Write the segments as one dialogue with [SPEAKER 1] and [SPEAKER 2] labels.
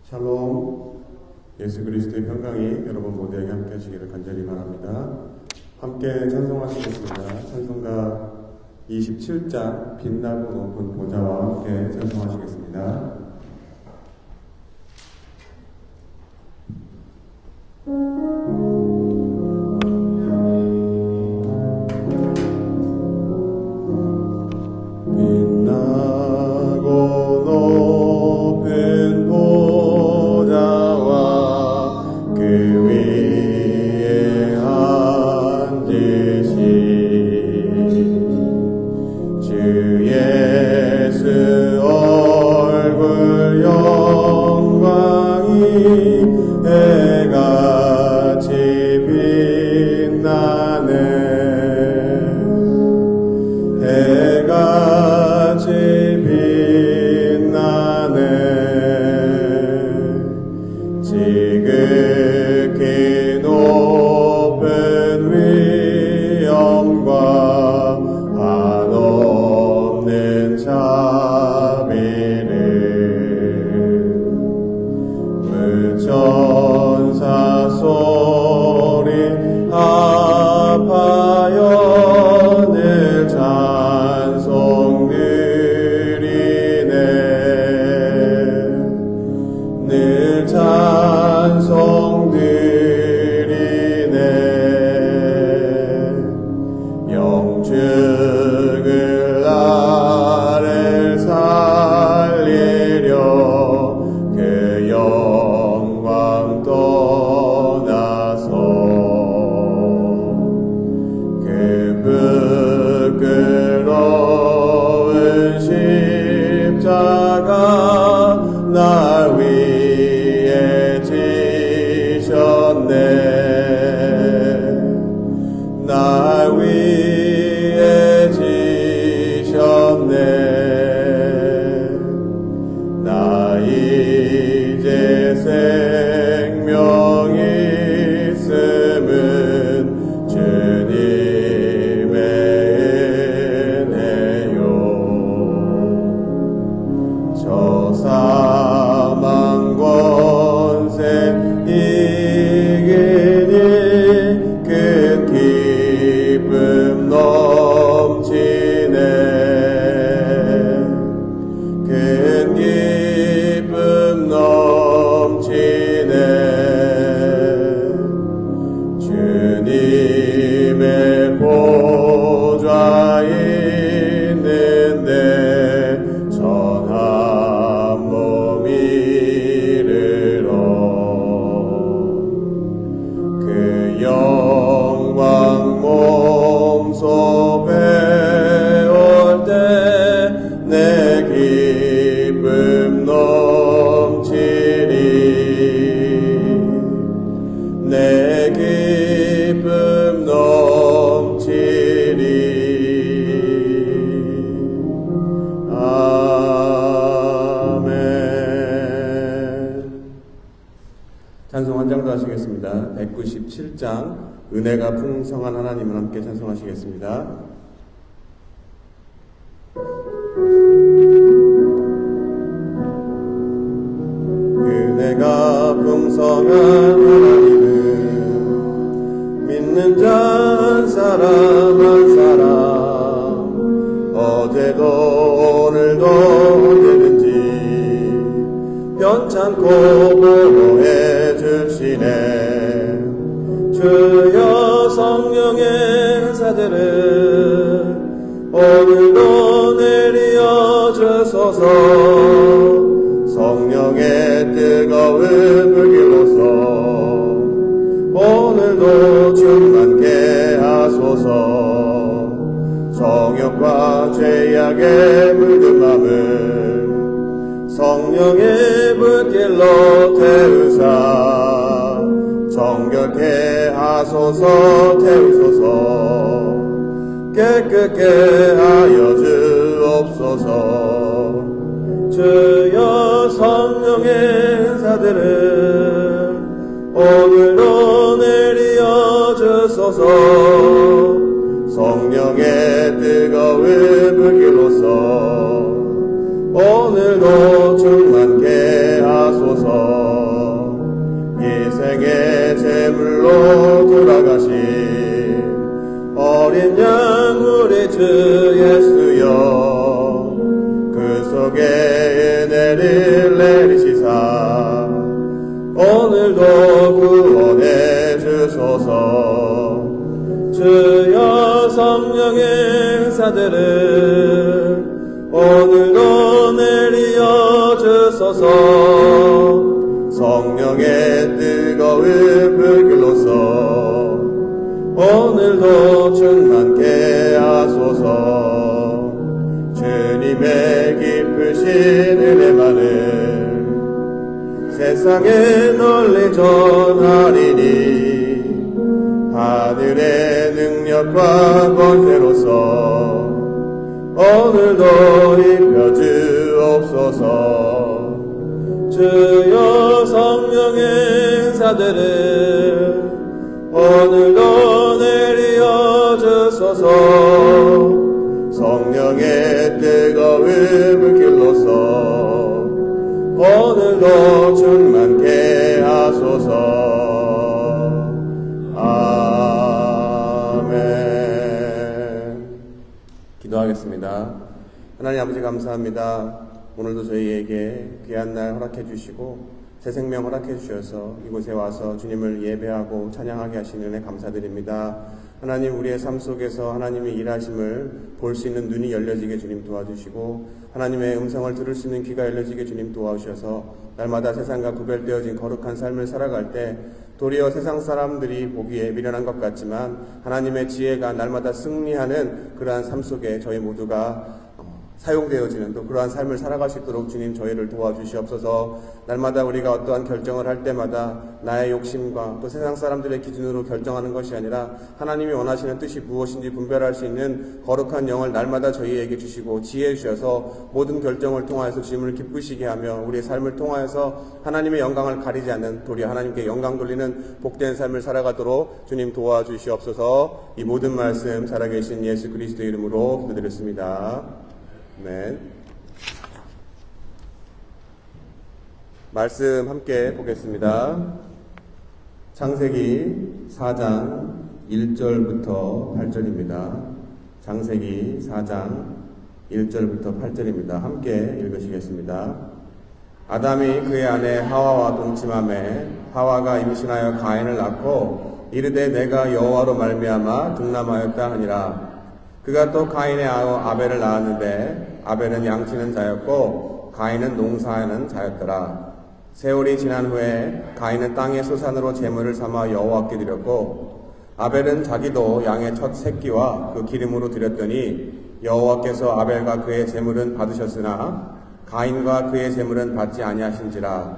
[SPEAKER 1] 샬롬. 예수 그리스도의 평강이 여러분 모두에게 함께 하시기를 간절히 바랍니다. 함께 찬송하시겠습니다. 찬송가 27장 빛나고 높은 보좌와 함께 찬송하시겠습니다.
[SPEAKER 2] 지극히 높은 위엄과 한없는 자비를 무천사 소리 합하여 늘 찬송 드리네. 늘 찬송 드리네. 영축을 나를 살리려 그 영광 떠나서 그 부끄러운 십자가 날 위해 지셨네. 날 위해 지셨네. 나 이제 생명이 있음은 주님의 은혜요. 저 사망 권세 이기니 큰 기쁨 넘치네. 큰 기쁨 넘치네. 주님의 보좌 있는데 전한 몸 이르러 그 영광 몸소 배울 때 내 기쁨 넘치리. 내 기쁨 넘치리. 아멘.
[SPEAKER 1] 찬송 한 장 더 하시겠습니다. 197장 은혜가 풍성한 하나님을 함께 찬송하시겠습니다.
[SPEAKER 2] 은혜가 풍성한 하나님은 믿는 자 한 사람 한 사람 어제도 오늘도 언제든지 변찮고 보호해 주시네. 주여 성령의 은사들을 오늘도 내리어 주소서. 성령의 뜨거운 불길로서 오늘도 충만케 하소서. 정욕과 죄악에 물든 맘을 성령의 불길로 태우사 정결케 하소서. 태우소서. 깨끗게 하여 주옵소서. 주여 성령의 은사들을 오늘도 내리어 주소서. 성령의 뜨거운 불길로서 오늘도 충만케 하소서. 오늘도 구원해 주소서. 주여 성령의 행사들을 오늘도 내리어 주소서. 성령의 뜨거운 불길로서 오늘도 충만케 하소서. 주님의 깊으신 은혜만을 세상에 널리 전하리니 하늘의 능력과 권세로서 오늘도 입혀 주옵소서. 주여 성령의 행사들을 오늘도 내리어 주소서. 성령의 뜨거운 불길로서 오늘도 충만케 하소서.
[SPEAKER 1] 기도하겠습니다. 하나님 아버지 감사합니다. 오늘도 저희에게 귀한 날 허락해 주시고 새 생명 허락해 주셔서 이곳에 와서 주님을 예배하고 찬양하게 하시는 은혜 감사드립니다. 하나님 우리의 삶 속에서 하나님의 일하심을 볼 수 있는 눈이 열려지게 주님 도와주시고 하나님의 음성을 들을 수 있는 귀가 열려지게 주님 도와주셔서 날마다 세상과 구별되어진 거룩한 삶을 살아갈 때 도리어 세상 사람들이 보기에 미련한 것 같지만 하나님의 지혜가 날마다 승리하는 그러한 삶 속에 저희 모두가 사용되어지는 또 그러한 삶을 살아갈 수 있도록 주님 저희를 도와주시옵소서. 날마다 우리가 어떠한 결정을 할 때마다 나의 욕심과 또 세상 사람들의 기준으로 결정하는 것이 아니라 하나님이 원하시는 뜻이 무엇인지 분별할 수 있는 거룩한 영을 날마다 저희에게 주시고 지혜해 주셔서 모든 결정을 통하여서 주님을 기쁘시게 하며 우리의 삶을 통하여서 하나님의 영광을 가리지 않는 도리어 하나님께 영광 돌리는 복된 삶을 살아가도록 주님 도와주시옵소서. 이 모든 말씀 살아계신 예수 그리스도의 이름으로 기도드렸습니다. 아멘. 말씀 함께 보겠습니다. 창세기 4장 1절부터 8절입니다. 창세기 4장 1절부터 8절입니다. 함께 읽으시겠습니다. 아담이 그의 아내 하와와 동침하매 하와가 임신하여 가인을 낳고 이르되 내가 여호와로 말미암아 득남하였다 하니라. 그가 또 가인의 아우 아벨을 낳았는데 아벨은 양치는 자였고 가인은 농사하는 자였더라. 세월이 지난 후에 가인은 땅의 소산으로 제물을 삼아 여호와께 드렸고 아벨은 자기도 양의 첫 새끼와 그 기름으로 드렸더니 여호와께서 아벨과 그의 제물은 받으셨으나 가인과 그의 제물은 받지 아니하신지라.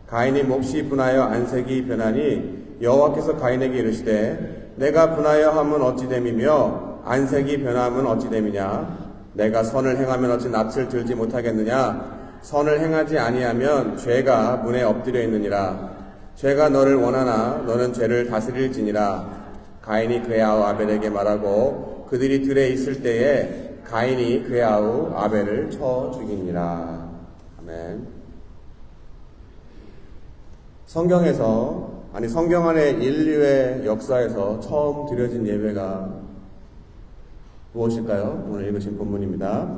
[SPEAKER 1] 가인이 몹시 분하여 안색이 변하니 여호와께서 가인에게 이르시되 내가 분하여 함은 어찌 됨이며 안색이 변함은 어찌 됨이냐. 내가 선을 행하면 어찌 낯을 들지 못하겠느냐. 선을 행하지 아니하면 죄가 문에 엎드려 있느니라. 죄가 너를 원하나 너는 죄를 다스릴지니라. 가인이 그의 아우 아벨에게 말하고 그들이 들에 있을 때에 가인이 그의 아우 아벨을 쳐 죽이니라. 아멘. 성경 안의 인류의 역사에서 처음 드려진 예배가 무엇일까요? 오늘 읽으신 본문입니다.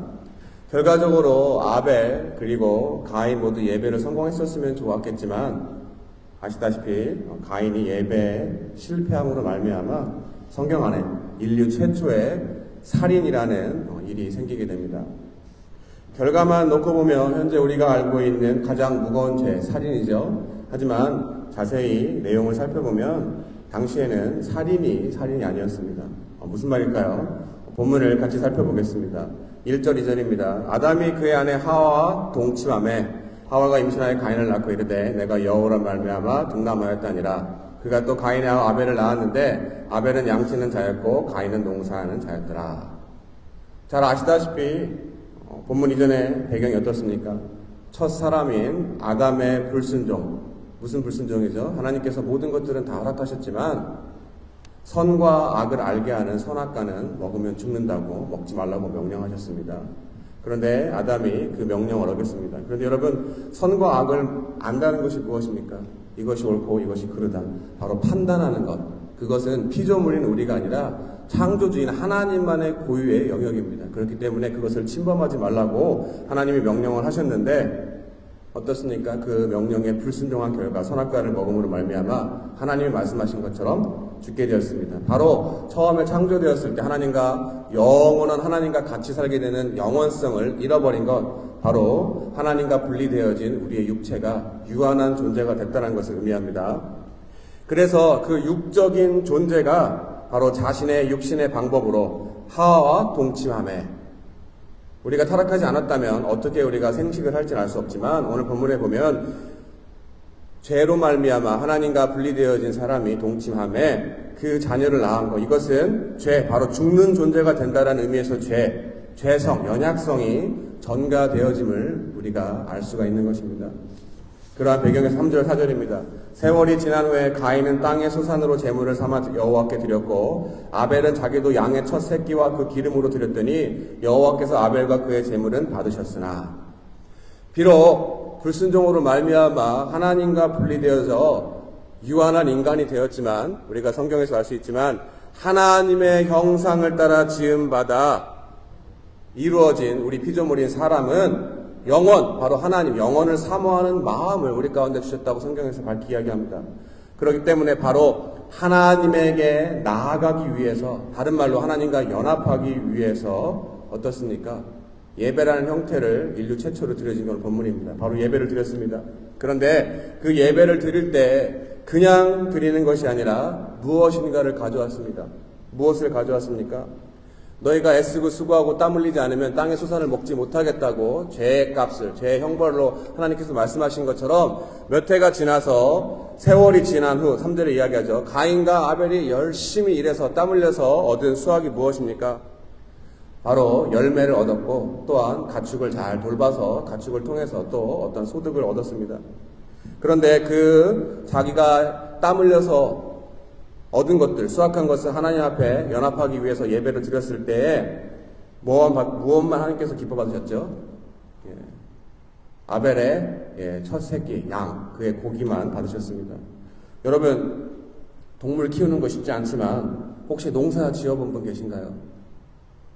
[SPEAKER 1] 결과적으로 아벨 그리고 가인 모두 예배를 성공했었으면 좋았겠지만 아시다시피 가인이 예배 실패함으로 말미암아 성경 안에 인류 최초의 살인이라는 일이 생기게 됩니다. 결과만 놓고 보면 현재 우리가 알고 있는 가장 무거운 죄, 살인이죠. 하지만 자세히 내용을 살펴보면 당시에는 살인이 아니었습니다. 무슨 말일까요? 본문을 같이 살펴보겠습니다. 1절 2절입니다. 아담이 그의 아내 하와와 동침하매 하와가 임신하여 가인을 낳고 이르되 내가 여호와로 말미암아 득남하였다니라. 그가 또 가인의 아우 아벨을 낳았는데 아벨은 양치는 자였고 가인은 농사하는 자였더라. 잘 아시다시피 본문 이전의 배경이 어떻습니까? 첫 사람인 아담의 불순종. 무슨 불순종이죠? 하나님께서 모든 것들은 다 허락하셨지만 선과 악을 알게 하는 선악과는 먹으면 죽는다고 먹지 말라고 명령하셨습니다. 그런데 아담이 그 명령을 어겼습니다. 그런데 여러분, 선과 악을 안다는 것이 무엇입니까? 이것이 옳고 이것이 그르다. 바로 판단하는 것. 그것은 피조물인 우리가 아니라 창조주인 하나님만의 고유의 영역입니다. 그렇기 때문에 그것을 침범하지 말라고 하나님이 명령을 하셨는데 어떻습니까? 그 명령에 불순종한 결과 선악과를 먹음으로 말미암아 하나님이 말씀하신 것처럼 죽게 되었습니다. 바로 처음에 창조되었을 때 하나님과 영원한 하나님과 같이 살게 되는 영원성을 잃어버린 것, 바로 하나님과 분리되어진 우리의 육체가 유한한 존재가 됐다는 것을 의미합니다. 그래서 그 육적인 존재가 바로 자신의 육신의 방법으로 하와와 동침하매, 우리가 타락하지 않았다면 어떻게 우리가 생식을 할지는 알 수 없지만 오늘 본문에 보면 죄로 말미암아 하나님과 분리되어진 사람이 동침하매 그 자녀를 낳은 것, 이것은 죄, 바로 죽는 존재가 된다는 의미에서 죄성, 연약성이 전가되어짐을 우리가 알 수가 있는 것입니다. 그러한 배경에서 3절 4절입니다. 세월이 지난 후에 가인은 땅의 소산으로 제물을 삼아 여호와께 드렸고 아벨은 자기도 양의 첫 새끼와 그 기름으로 드렸더니 여호와께서 아벨과 그의 제물은 받으셨으나, 비록 불순종으로 말미암아 하나님과 분리되어져 유한한 인간이 되었지만, 우리가 성경에서 알 수 있지만 하나님의 형상을 따라 지음받아 이루어진 우리 피조물인 사람은 영원, 바로 하나님, 영원을 사모하는 마음을 우리 가운데 주셨다고 성경에서 밝히 이야기합니다. 그렇기 때문에 바로 하나님에게 나아가기 위해서, 다른 말로 하나님과 연합하기 위해서 어떻습니까? 예배라는 형태를 인류 최초로 드려진 건 본문입니다. 바로 예배를 드렸습니다. 그런데 그 예배를 드릴 때 그냥 드리는 것이 아니라 무엇인가를 가져왔습니다. 무엇을 가져왔습니까? 너희가 애쓰고 수고하고 땀 흘리지 않으면 땅의 소산을 먹지 못하겠다고 죄의 값을, 죄의 형벌로 하나님께서 말씀하신 것처럼 몇 해가 지나서 세월이 지난 후 3절에 이야기하죠. 가인과 아벨이 열심히 일해서 땀 흘려서 얻은 수확이 무엇입니까? 바로 열매를 얻었고 또한 가축을 잘 돌봐서 가축을 통해서 또 어떤 소득을 얻었습니다. 그런데 그 자기가 땀 흘려서 얻은 것들, 수확한 것을 하나님 앞에 연합하기 위해서 예배를 드렸을 때에 무엇만 하나님께서 기뻐 받으셨죠? 아벨의 첫 새끼 양, 그의 고기만 받으셨습니다. 여러분, 동물 키우는 거 쉽지 않지만 혹시 농사 지어본 분 계신가요?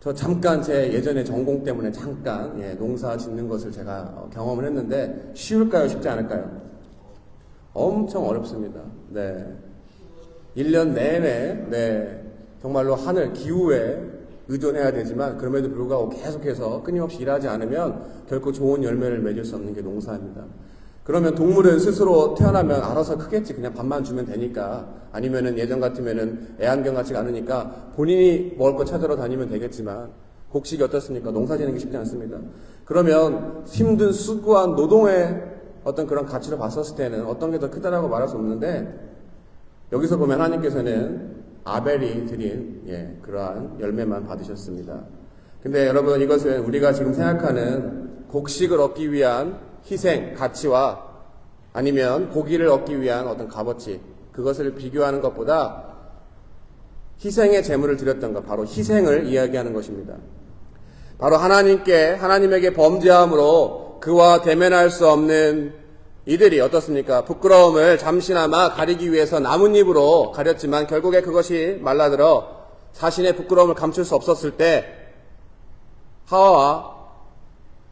[SPEAKER 1] 저 잠깐 제 예전에 전공 때문에 잠깐 농사 짓는 것을 제가 경험을 했는데 쉬울까요? 쉽지 않을까요? 엄청 어렵습니다. 네. 1년 내내 정말로 하늘 기후에 의존해야 되지만 그럼에도 불구하고 계속해서 끊임없이 일하지 않으면 결코 좋은 열매를 맺을 수 없는 게 농사입니다. 그러면 동물은 스스로 태어나면 알아서 크겠지, 그냥 밥만 주면 되니까, 아니면은 예전 같으면은 애완견 같지가 않으니까 본인이 먹을 거 찾으러 다니면 되겠지만, 곡식이 어떻습니까? 농사 지는 게 쉽지 않습니다. 그러면 힘든 수고한 노동의 어떤 그런 가치로 봤었을 때는 어떤 게 더 크다라고 말할 수 없는데, 여기서 보면 하나님께서는 아벨이 드린 그러한 열매만 받으셨습니다. 근데 여러분, 이것은 우리가 지금 생각하는 곡식을 얻기 위한 희생, 가치와 아니면 고기를 얻기 위한 어떤 값어치, 그것을 비교하는 것보다 희생의 제물을 드렸던 것, 바로 희생을 이야기하는 것입니다. 바로 하나님에게 범죄함으로 그와 대면할 수 없는 이들이 어떻습니까? 부끄러움을 잠시나마 가리기 위해서 나뭇잎으로 가렸지만 결국에 그것이 말라들어 자신의 부끄러움을 감출 수 없었을 때 하와와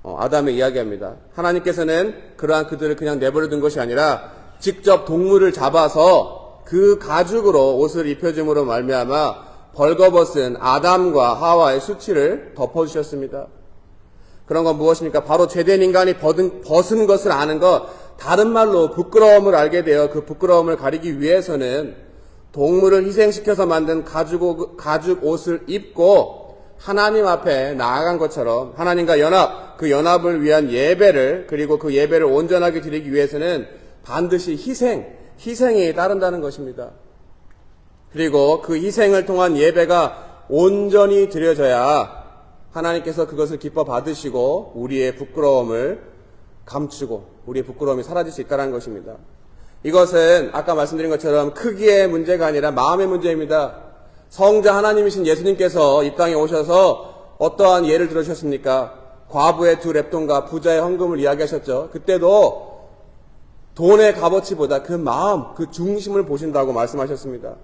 [SPEAKER 1] 아담을 이야기합니다. 하나님께서는 그러한 그들을 그냥 내버려 둔 것이 아니라 직접 동물을 잡아서 그 가죽으로 옷을 입혀줌으로 말미암아 벌거벗은 아담과 하와의 수치를 덮어주셨습니다. 그런 건 무엇입니까? 바로 죄된 인간이 벗은 것을 아는 것, 다른 말로 부끄러움을 알게 되어 그 부끄러움을 가리기 위해서는 동물을 희생시켜서 만든 가죽 옷을 입고 하나님 앞에 나아간 것처럼 하나님과 그 연합을 위한 예배를, 그리고 그 예배를 온전하게 드리기 위해서는 반드시 희생이 따른다는 것입니다. 그리고 그 희생을 통한 예배가 온전히 드려져야 하나님께서 그것을 기뻐 받으시고 우리의 부끄러움을 감추고 우리의 부끄러움이 사라질 수 있다는 것입니다. 이것은 아까 말씀드린 것처럼 크기의 문제가 아니라 마음의 문제입니다. 성자 하나님이신 예수님께서 이 땅에 오셔서 어떠한 예를 들으셨습니까? 과부의 2렙돈과 부자의 헌금을 이야기하셨죠. 그때도 돈의 값어치보다 그 마음, 그 중심을 보신다고 말씀하셨습니다.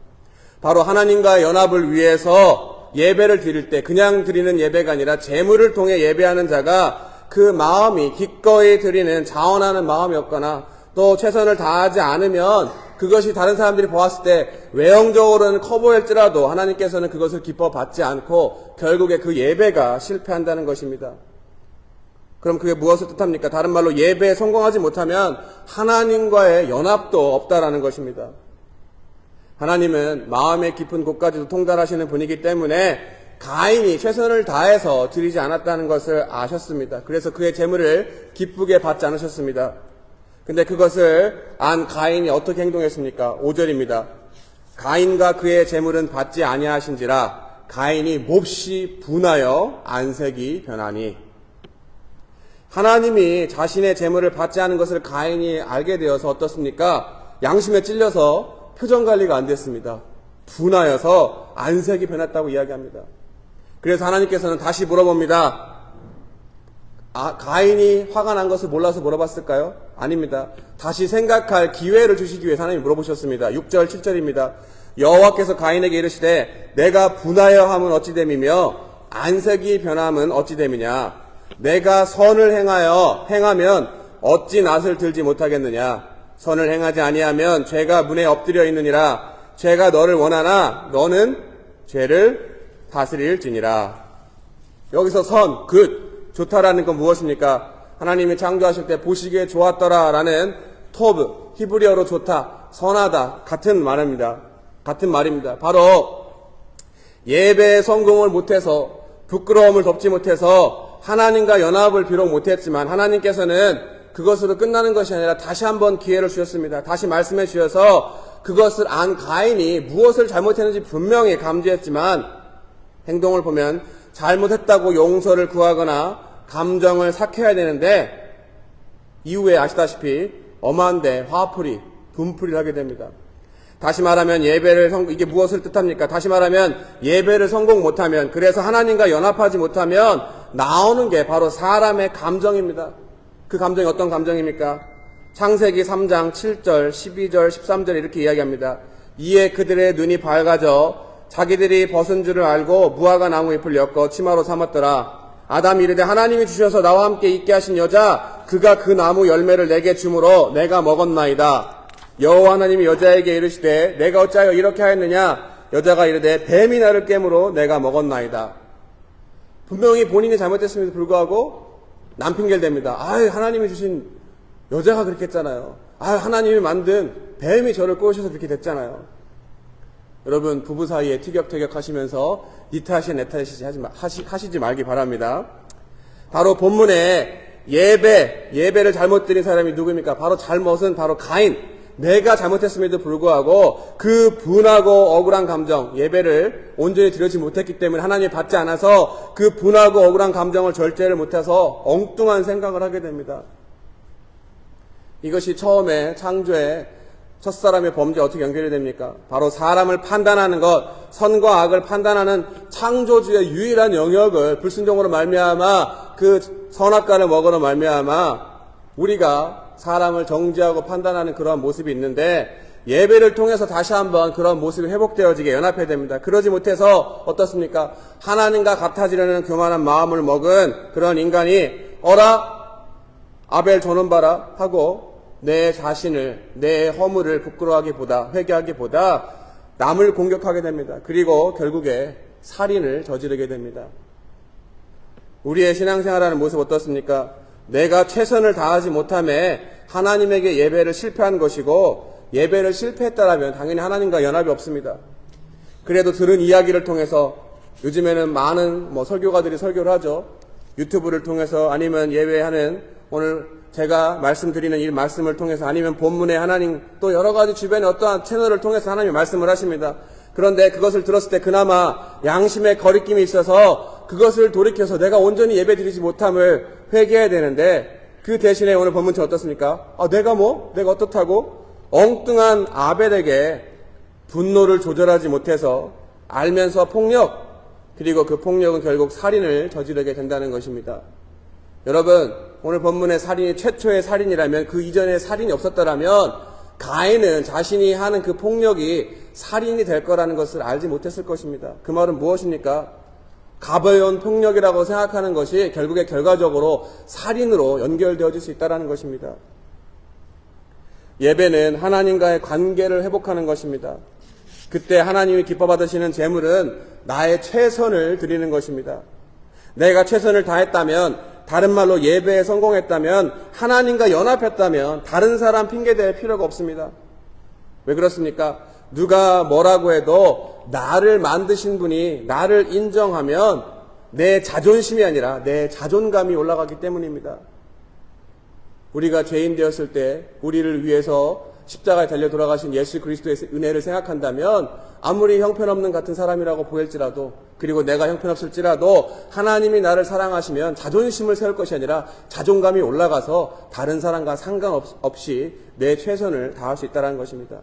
[SPEAKER 1] 바로 하나님과의 연합을 위해서 예배를 드릴 때 그냥 드리는 예배가 아니라 제물을 통해 예배하는 자가 그 마음이 기꺼이 드리는 자원하는 마음이 없거나 또 최선을 다하지 않으면 그것이 다른 사람들이 보았을 때 외형적으로는 커 보일지라도 하나님께서는 그것을 기뻐 받지 않고 결국에 그 예배가 실패한다는 것입니다. 그럼 그게 무엇을 뜻합니까? 다른 말로 예배에 성공하지 못하면 하나님과의 연합도 없다라는 것입니다. 하나님은 마음의 깊은 곳까지도 통달하시는 분이기 때문에 가인이 최선을 다해서 드리지 않았다는 것을 아셨습니다. 그래서 그의 제물을 기쁘게 받지 않으셨습니다. 근데 그것을 안 가인이 어떻게 행동했습니까? 5절입니다. 가인과 그의 제물은 받지 아니하신지라 가인이 몹시 분하여 안색이 변하니. 하나님이 자신의 제물을 받지 않은 것을 가인이 알게 되어서 어떻습니까? 양심에 찔려서 표정 관리가 안 됐습니다. 분하여서 안색이 변했다고 이야기합니다. 그래서 하나님께서는 다시 물어봅니다. 가인이 화가 난 것을 몰라서 물어봤을까요? 아닙니다. 다시 생각할 기회를 주시기 위해서 하나님이 물어보셨습니다. 6절 7절입니다. 여호와께서 가인에게 이르시되 내가 분하여 함은 어찌 됨이며 안색이 변함은 어찌 됨이냐. 내가 선을 행하면 어찌 낯을 들지 못하겠느냐. 선을 행하지 아니하면 죄가 문에 엎드려 있느니라. 죄가 너를 원하나 너는 죄를 다스릴지니라. 여기서 선, 좋다라는 건 무엇입니까? 하나님이 창조하실 때 보시기에 좋았더라라는 토브, 히브리어로 좋다, 선하다 같은 말입니다. 바로 예배에 성공을 못해서 부끄러움을 덮지 못해서 하나님과 연합을 비록 못했지만 하나님께서는 그것으로 끝나는 것이 아니라 다시 한번 기회를 주셨습니다. 다시 말씀해 주셔서 그것을 안 가인이 무엇을 잘못했는지 분명히 감지했지만 행동을 보면 잘못했다고 용서를 구하거나 감정을 삭혀야 되는데 이후에 아시다시피 엄한데 화풀이, 분풀이를 하게 됩니다. 다시 말하면 이게 무엇을 뜻합니까? 다시 말하면 예배를 성공 못하면, 그래서 하나님과 연합하지 못하면 나오는 게 바로 사람의 감정입니다. 그 감정이 어떤 감정입니까? 창세기 3장 7절, 12절, 13절 이렇게 이야기합니다. 이에 그들의 눈이 밝아져 자기들이 벗은 줄을 알고 무화과 나무 잎을 엮어 치마로 삼았더라. 아담이 이르되 하나님이 주셔서 나와 함께 있게 하신 여자 그가 그 나무 열매를 내게 주므로 내가 먹었나이다. 여호와 하나님이 여자에게 이르시되 내가 어찌하여 이렇게 하였느냐. 여자가 이르되 뱀이 나를 깨므로 내가 먹었나이다. 분명히 본인이 잘못했음에도 불구하고 남 핑계를 댑니다. 하나님이 주신 여자가 그렇게 했잖아요. 하나님이 만든 뱀이 저를 꼬셔서 그렇게 됐잖아요. 여러분, 부부 사이에 티격태격 하시면서 니 탓이야 내 탓이지 하시지 말기 바랍니다. 바로 본문에 예배를 잘못 드린 사람이 누구입니까? 바로 잘못은 바로 가인. 내가 잘못했음에도 불구하고 그 분하고 억울한 감정, 예배를 온전히 드리지 못했기 때문에 하나님이 받지 않아서 그 분하고 억울한 감정을 절제를 못해서 엉뚱한 생각을 하게 됩니다. 이것이 처음에 창조의 첫사람의 범죄와 어떻게 연결이 됩니까? 바로 사람을 판단하는 것, 선과 악을 판단하는 창조주의 유일한 영역을 불순종으로 말미암아 그 선악과를 먹으러 말미암아 우리가 사람을 정죄하고 판단하는 그러한 모습이 있는데 예배를 통해서 다시 한번 그런 모습이 회복되어지게 연합해야 됩니다. 그러지 못해서 어떻습니까? 하나님과 같아지려는 교만한 마음을 먹은 그런 인간이 어라 아벨 저놈 봐라 하고 내 자신을, 내 허물을 부끄러워하기보다, 회개하기보다 남을 공격하게 됩니다. 그리고 결국에 살인을 저지르게 됩니다. 우리의 신앙생활하는 모습 어떻습니까? 내가 최선을 다하지 못함에 하나님에게 예배를 실패한 것이고, 예배를 실패했다라면 당연히 하나님과 연합이 없습니다. 그래도 들은 이야기를 통해서 요즘에는 많은 설교가들이 설교를 하죠. 유튜브를 통해서 아니면 예배하는 오늘 제가 말씀드리는 이 말씀을 통해서 아니면 본문에 하나님 또 여러 가지 주변에 어떠한 채널을 통해서 하나님이 말씀을 하십니다. 그런데 그것을 들었을 때 그나마 양심의 거리낌이 있어서 그것을 돌이켜서 내가 온전히 예배 드리지 못함을 회개해야 되는데 그 대신에 오늘 본문처럼 어떻습니까? 내가 어떻다고? 엉뚱한 아벨에게 분노를 조절하지 못해서 알면서 폭력, 그리고 그 폭력은 결국 살인을 저지르게 된다는 것입니다. 여러분, 오늘 본문의 살인이 최초의 살인이라면 그 이전에 살인이 없었다라면 가인은 자신이 하는 그 폭력이 살인이 될 거라는 것을 알지 못했을 것입니다. 그 말은 무엇입니까? 가벼운 폭력이라고 생각하는 것이 결국에 결과적으로 살인으로 연결되어질 수 있다는 것입니다. 예배는 하나님과의 관계를 회복하는 것입니다. 그때 하나님이 기뻐 받으시는 제물은 나의 최선을 드리는 것입니다. 내가 최선을 다했다면, 다른 말로 예배에 성공했다면, 하나님과 연합했다면 다른 사람 핑계댈 필요가 없습니다. 왜 그렇습니까? 누가 뭐라고 해도 나를 만드신 분이 나를 인정하면 내 자존심이 아니라 내 자존감이 올라가기 때문입니다. 우리가 죄인 되었을 때 우리를 위해서 십자가에 달려 돌아가신 예수 그리스도의 은혜를 생각한다면 아무리 형편없는 같은 사람이라고 보일지라도, 그리고 내가 형편없을지라도 하나님이 나를 사랑하시면 자존심을 세울 것이 아니라 자존감이 올라가서 다른 사람과 상관없이 내 최선을 다할 수 있다는 것입니다.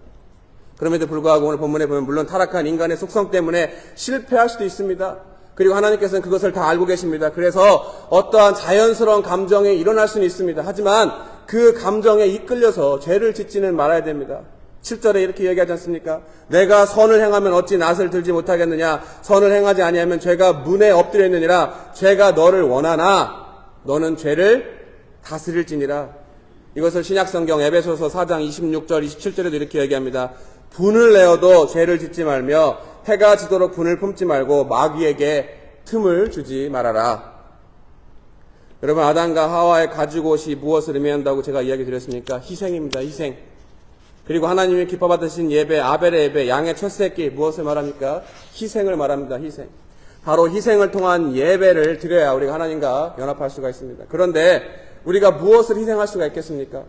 [SPEAKER 1] 그럼에도 불구하고 오늘 본문에 보면 물론 타락한 인간의 속성 때문에 실패할 수도 있습니다. 그리고 하나님께서는 그것을 다 알고 계십니다. 그래서 어떠한 자연스러운 감정이 일어날 수는 있습니다. 하지만 그 감정에 이끌려서 죄를 짓지는 말아야 됩니다. 7절에 이렇게 얘기하지 않습니까? 내가 선을 행하면 어찌 낫을 들지 못하겠느냐? 선을 행하지 아니하면 죄가 문에 엎드려 있느니라. 죄가 너를 원하나 너는 죄를 다스릴지니라. 이것을 신약성경 에베소서 4장 26절 27절에도 이렇게 얘기합니다. 분을 내어도 죄를 짓지 말며 해가 지도록 분을 품지 말고 마귀에게 틈을 주지 말아라. 여러분, 아담과 하와의 가죽옷이 무엇을 의미한다고 제가 이야기 드렸습니까? 희생입니다. 희생. 그리고 하나님이 기뻐 받으신 예배, 아벨의 예배, 양의 첫 새끼, 무엇을 말합니까? 희생을 말합니다. 희생. 바로 희생을 통한 예배를 드려야 우리가 하나님과 연합할 수가 있습니다. 그런데 우리가 무엇을 희생할 수가 있겠습니까?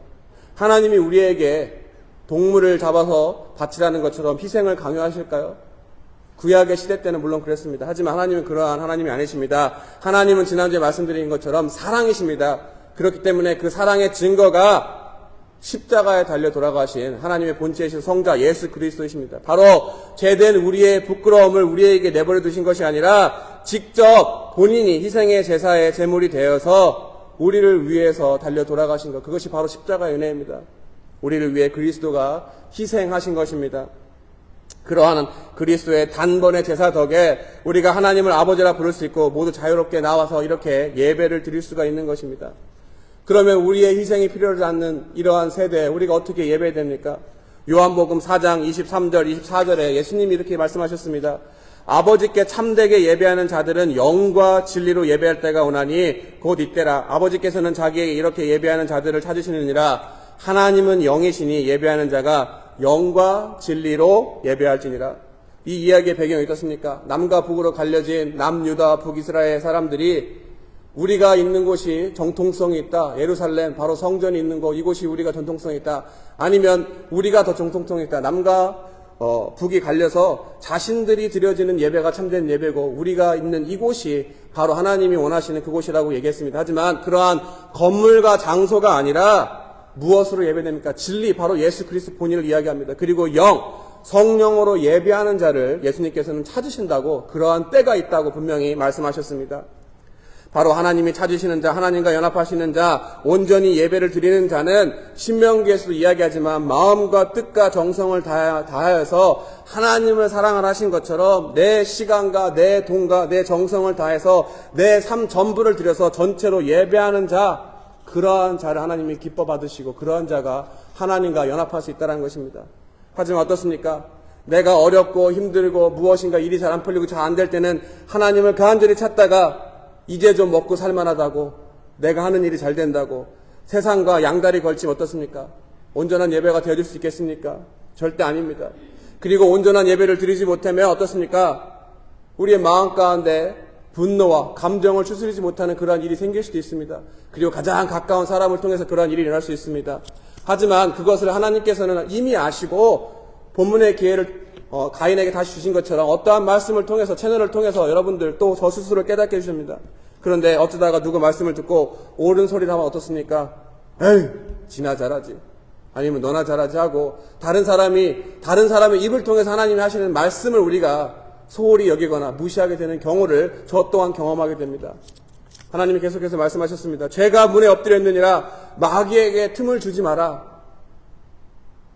[SPEAKER 1] 하나님이 우리에게 동물을 잡아서 바치라는 것처럼 희생을 강요하실까요? 구약의 시대 때는 물론 그랬습니다. 하지만 하나님은 그러한 하나님이 아니십니다. 하나님은 지난주에 말씀드린 것처럼 사랑이십니다. 그렇기 때문에 그 사랑의 증거가 십자가에 달려 돌아가신 하나님의 본체이신 성자 예수 그리스도이십니다. 바로 죄된 우리의 부끄러움을 우리에게 내버려 두신 것이 아니라 직접 본인이 희생의 제사의 제물이 되어서 우리를 위해서 달려 돌아가신 것, 그것이 바로 십자가의 은혜입니다. 우리를 위해 그리스도가 희생하신 것입니다. 그러한 그리스도의 단번의 제사 덕에 우리가 하나님을 아버지라 부를 수 있고 모두 자유롭게 나와서 이렇게 예배를 드릴 수가 있는 것입니다. 그러면 우리의 희생이 필요하지 않는 이러한 세대에 우리가 어떻게 예배됩니까? 요한복음 4장 23절 24절에 예수님이 이렇게 말씀하셨습니다. 아버지께 참되게 예배하는 자들은 영과 진리로 예배할 때가 오나니 곧 이때라. 아버지께서는 자기에게 이렇게 예배하는 자들을 찾으시느니라. 하나님은 영이시니 예배하는 자가 영과 진리로 예배할지니라. 이 이야기의 배경이 어떻습니까? 남과 북으로 갈려진 남유다 북이스라엘 사람들이 우리가 있는 곳이 정통성이 있다. 예루살렘 바로 성전이 있는 곳, 이곳이 우리가 전통성이 있다. 아니면 우리가 더 정통성이 있다. 남과 북이 갈려서 자신들이 드려지는 예배가 참된 예배고 우리가 있는 이곳이 바로 하나님이 원하시는 그곳이라고 얘기했습니다. 하지만 그러한 건물과 장소가 아니라 무엇으로 예배됩니까? 진리, 바로 예수 그리스도 본인을 이야기합니다. 그리고 영, 성령으로 예배하는 자를 예수님께서는 찾으신다고, 그러한 때가 있다고 분명히 말씀하셨습니다. 바로 하나님이 찾으시는 자, 하나님과 연합하시는 자, 온전히 예배를 드리는 자는 신명기에서도 이야기하지만 마음과 뜻과 정성을 다하여서 하나님을 사랑을 하신 것처럼 내 시간과 내 돈과 내 정성을 다해서 내 삶 전부를 들여서 전체로 예배하는 자, 그러한 자를 하나님이 기뻐 받으시고 그러한 자가 하나님과 연합할 수 있다는 것입니다. 하지만 어떻습니까? 내가 어렵고 힘들고 무엇인가 일이 잘 안 풀리고 잘 안 될 때는 하나님을 간절히 찾다가 이제 좀 먹고 살만하다고, 내가 하는 일이 잘 된다고 세상과 양다리 걸치면 어떻습니까? 온전한 예배가 되어줄 수 있겠습니까? 절대 아닙니다. 그리고 온전한 예배를 드리지 못하면 어떻습니까? 우리의 마음 가운데 분노와 감정을 추스리지 못하는 그러한 일이 생길 수도 있습니다. 그리고 가장 가까운 사람을 통해서 그러한 일이 일어날 수 있습니다. 하지만 그것을 하나님께서는 이미 아시고 본문의 기회를 가인에게 다시 주신 것처럼 어떠한 말씀을 통해서, 채널을 통해서 여러분들 또 저 스스로를 깨닫게 해주십니다. 그런데 어쩌다가 누구 말씀을 듣고 옳은 소리를 하면 어떻습니까? 에이, 지나 잘하지. 아니면 너나 잘하지 하고 다른 사람의 입을 통해서 하나님이 하시는 말씀을 우리가 소홀히 여기거나 무시하게 되는 경우를 저 또한 경험하게 됩니다. 하나님이 계속해서 말씀하셨습니다. 죄가 문에 엎드려 있느니라. 마귀에게 틈을 주지 마라.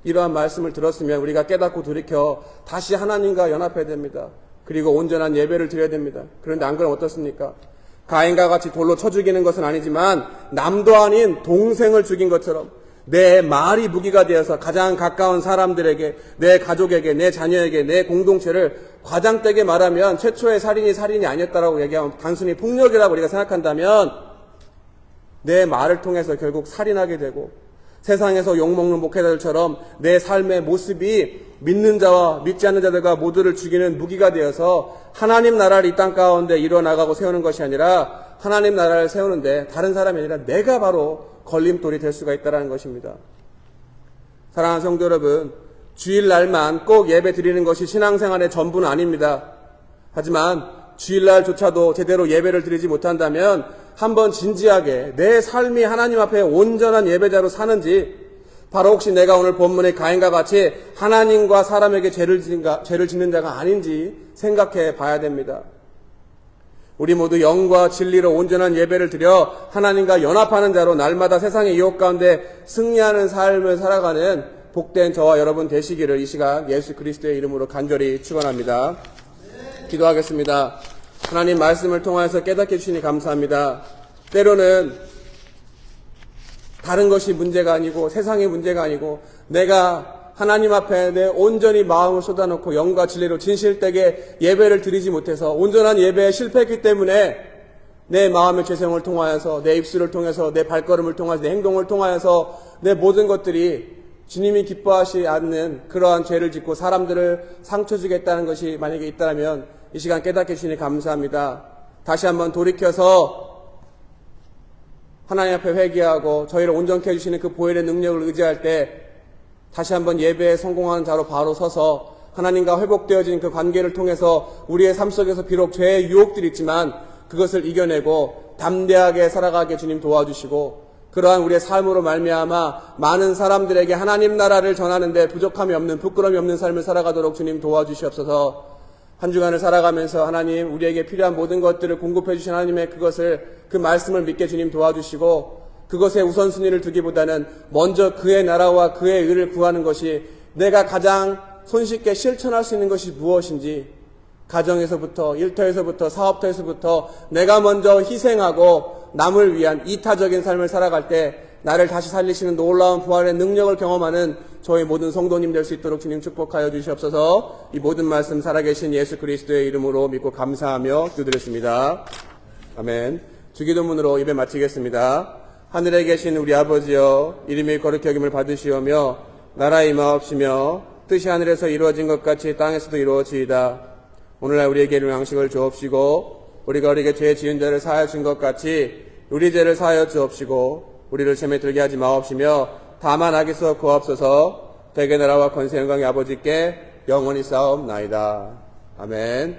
[SPEAKER 1] 이러한 말씀을 들었으면 우리가 깨닫고 돌이켜 다시 하나님과 연합해야 됩니다. 그리고 온전한 예배를 드려야 됩니다. 그런데 안 그러면 어떻습니까? 가인과 같이 돌로 쳐 죽이는 것은 아니지만 남도 아닌 동생을 죽인 것처럼 내 말이 무기가 되어서 가장 가까운 사람들에게, 내 가족에게, 내 자녀에게, 내 공동체를 과장되게 말하면 최초의 살인이 살인이 아니었다라고 얘기하면 단순히 폭력이라고 우리가 생각한다면 내 말을 통해서 결국 살인하게 되고 세상에서 욕먹는 목회자들처럼 내 삶의 모습이 믿는 자와 믿지 않는 자들과 모두를 죽이는 무기가 되어서 하나님 나라를 이 땅 가운데 이뤄나가고 세우는 것이 아니라 하나님 나라를 세우는데 다른 사람이 아니라 내가 바로 걸림돌이 될 수가 있다는 것입니다. 사랑하는 성도 여러분, 주일날만 꼭 예배 드리는 것이 신앙생활의 전부는 아닙니다. 하지만 주일날조차도 제대로 예배를 드리지 못한다면 한번 진지하게 내 삶이 하나님 앞에 온전한 예배자로 사는지, 바로 혹시 내가 오늘 본문의 가인과 같이 하나님과 사람에게 죄를 짓는 자가 아닌지 생각해 봐야 됩니다. 우리 모두 영과 진리로 온전한 예배를 드려 하나님과 연합하는 자로 날마다 세상의 유혹 가운데 승리하는 삶을 살아가는 복된 저와 여러분 되시기를 이 시간 예수 그리스도의 이름으로 간절히 축원합니다. 기도하겠습니다. 하나님 말씀을 통하여서 깨닫게 해주시니 감사합니다. 때로는 다른 것이 문제가 아니고 세상의 문제가 아니고 내가 하나님 앞에 내 온전히 마음을 쏟아놓고 영과 진리로 진실되게 예배를 드리지 못해서 온전한 예배에 실패했기 때문에 내 마음의 죄성을 통하여서 내 입술을 통해서 내 발걸음을 통해서 내 행동을 통하여서 내 모든 것들이 주님이 기뻐하지 않는 그러한 죄를 짓고 사람들을 상처 주겠다는 것이 만약에 있다면 이 시간 깨닫게 해주시니 감사합니다. 다시 한번 돌이켜서 하나님 앞에 회개하고 저희를 온전케 해주시는 그 보혈의 능력을 의지할 때 다시 한번 예배에 성공하는 자로 바로 서서 하나님과 회복되어진 그 관계를 통해서 우리의 삶 속에서 비록 죄의 유혹들이 있지만 그것을 이겨내고 담대하게 살아가게 주님 도와주시고 그러한 우리의 삶으로 말미암아 많은 사람들에게 하나님 나라를 전하는데 부족함이 없는, 부끄러움이 없는 삶을 살아가도록 주님 도와주시옵소서. 한 주간을 살아가면서 하나님 우리에게 필요한 모든 것들을 공급해 주신 하나님의 그 말씀을 믿게 주님 도와주시고 그것에 우선순위를 두기보다는 먼저 그의 나라와 그의 의를 구하는 것이 내가 가장 손쉽게 실천할 수 있는 것이 무엇인지, 가정에서부터 일터에서부터 사업터에서부터 내가 먼저 희생하고 남을 위한 이타적인 삶을 살아갈 때 나를 다시 살리시는 놀라운 부활의 능력을 경험하는 저희 모든 성도님 될 수 있도록 주님 축복하여 주시옵소서. 이 모든 말씀 살아계신 예수 그리스도의 이름으로 믿고 감사하며 기도드렸습니다. 아멘. 주기도문으로 예배 마치겠습니다. 하늘에 계신 우리 아버지여, 이름이 거룩히 여김을 받으시오며 나라 임하옵시며 뜻이 하늘에서 이루어진 것 같이 땅에서도 이루어지이다. 오늘날 우리에게 일용 양식을 주옵시고 우리가 우리에게 죄 지은 자를 사하여 준 것 같이 우리 죄를 사하여 주옵시고 우리를 시험에 들게 하지 마옵시며 다만 악에서 구하옵소서. 대개 나라와 권세 영광의 아버지께 영원히 싸움나이다. 아멘.